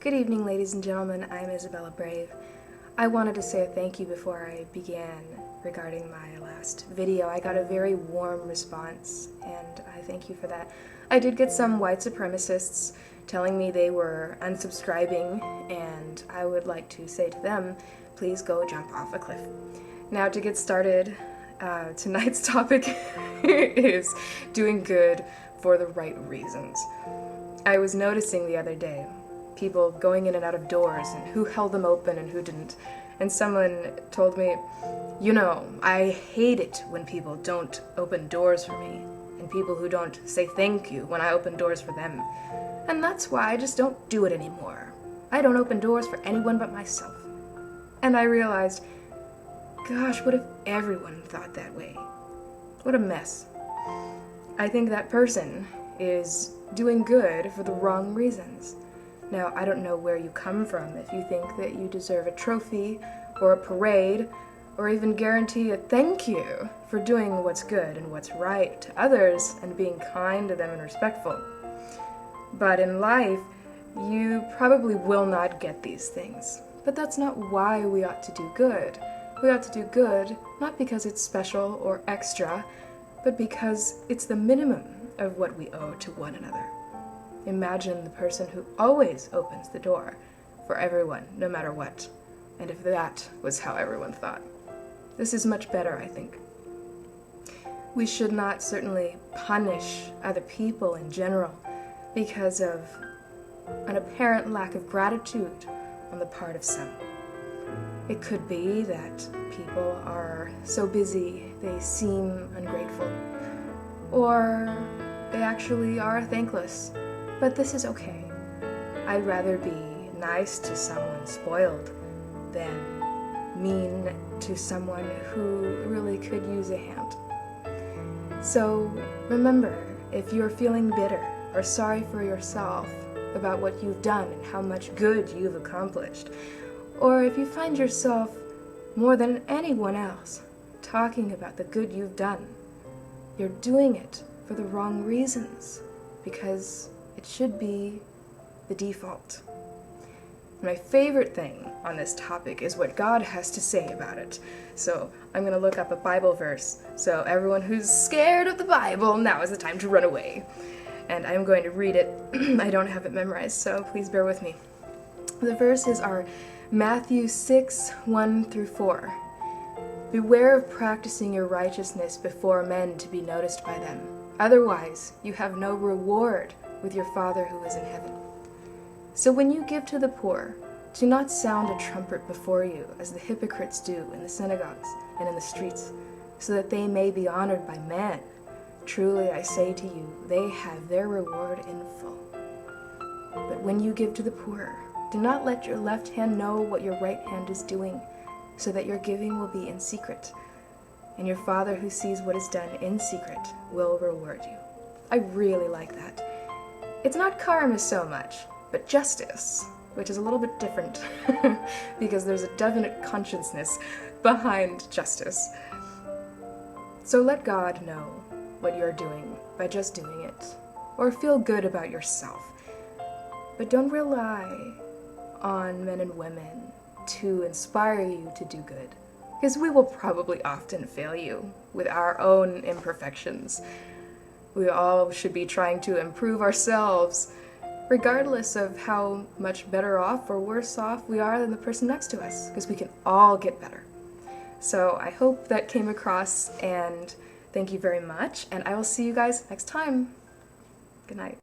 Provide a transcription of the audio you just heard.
Good evening, ladies and gentlemen. I'm Ysabella Brave. I wanted to say a thank you before I began regarding my last video. I got a very warm response, and I thank you for that. I did get some white supremacists telling me they were unsubscribing, and I would like to say to them, please go jump off a cliff. Now, to get started, tonight's topic is doing good for the right reasons. I was noticing the other day people going in and out of doors and who held them open and who didn't. And someone told me, you know, I hate it when people don't open doors for me and people who don't say thank you when I open doors for them. And that's why I just don't do it anymore. I don't open doors for anyone but myself. And I realized, gosh, what if everyone thought that way? What a mess. I think that person is doing good for the wrong reasons. Now, I don't know where you come from if you think that you deserve a trophy or a parade or even guarantee a thank you for doing what's good and what's right to others and being kind to them and respectful. But in life, you probably will not get these things. But that's not why we ought to do good. We ought to do good not because it's special or extra, but because it's the minimum of what we owe to one another. Imagine the person who always opens the door for everyone, no matter what. And if that was how everyone thought. This is much better, I think. We should not certainly punish other people in general because of an apparent lack of gratitude on the part of some. It could be that people are so busy they seem ungrateful, or they actually are thankless. But this is okay. I'd rather be nice to someone spoiled than mean to someone who really could use a hand. So remember, if you're feeling bitter or sorry for yourself about what you've done and how much good you've accomplished, or if you find yourself more than anyone else talking about the good you've done, you're doing it for the wrong reasons, because it should be the default. My favorite thing on this topic is what God has to say about it. So I'm going to look up a Bible verse. So everyone who's scared of the Bible, now is the time to run away. And I'm going to read it. I don't have it memorized, so please bear with me. The verses are Matthew 6:1-4. Beware of practicing your righteousness before men to be noticed by them. Otherwise, you have no reward with your Father who is in heaven. So when you give to the poor, do not sound a trumpet before you, as the hypocrites do in the synagogues and in the streets, so that they may be honored by men. Truly I say to you, they have their reward in full. But when you give to the poor, do not let your left hand know what your right hand is doing, so that your giving will be in secret, and your Father who sees what is done in secret will reward you. I really like that. It's not karma so much, but justice, which is a little bit different because there's a definite consciousness behind justice. So let God know what you're doing by just doing it, or feel good about yourself. But don't rely on men and women to inspire you to do good, because we will probably often fail you with our own imperfections. We all should be trying to improve ourselves, regardless of how much better off or worse off we are than the person next to us, because we can all get better. So I hope that came across, and thank you very much, and I will see you guys next time. Good night.